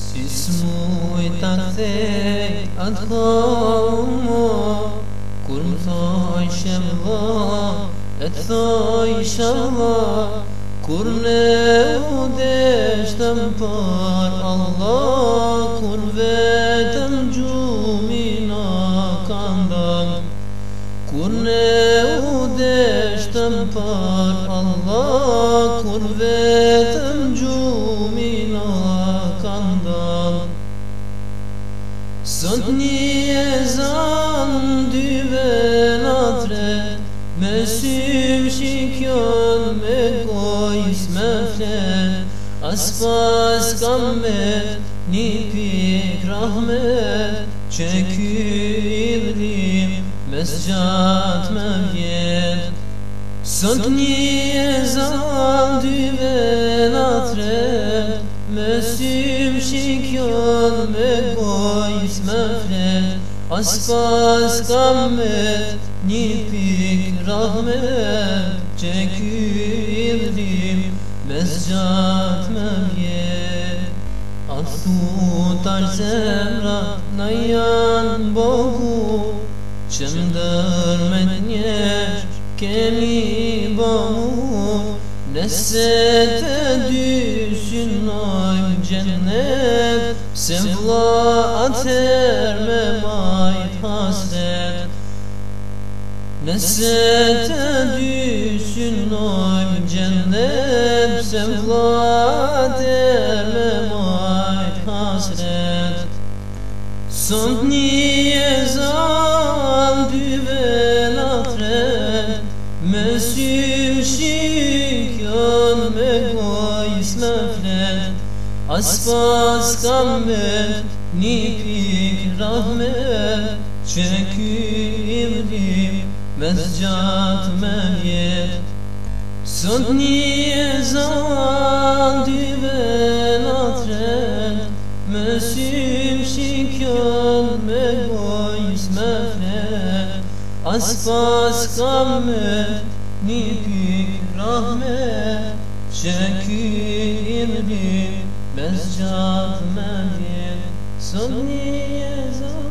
Si s'muj ta kthej atë kohë, kur më thoj shemva, e të thoj shava, kur ne u deshtëm për Allah, kur vetëm gjumi na ka ndalë, kur ne u deshtëm për Allah, kur vetëm gjumi na ka ndalë. Sot një ezan, dyve na tre, me sym shikjon, me gojës me flet, as pas kam met një pik rahmet, që ky idhrim mes gjatë me vjet. Sot një ezan, dyve na tre, me sym shikjon, me gojës me flet, as pas kam met një pik rahmet, që ky idhrim mes gjatë me vjet. A thutar zemra na janë bogu, që ndër me njerë kemi bëmu, nëse të dy synojmë gjennet, se vlla atëher me majt hasret. Nëse të dy synojmë gjennet, se vlla atëher me majt hasret. Sot një ezan, dyve na tre, me sym shikjon, me gojës me flet, as pas kam met një pik rahmet, që ky idhrim mes gjatë me vjet. Sot një ezan, dyve na tre, me sym shikjon, me gojës me flet, as pas kam met një pik rahmet, që ky idhrim mes gjatë me vjet. Sot një ezan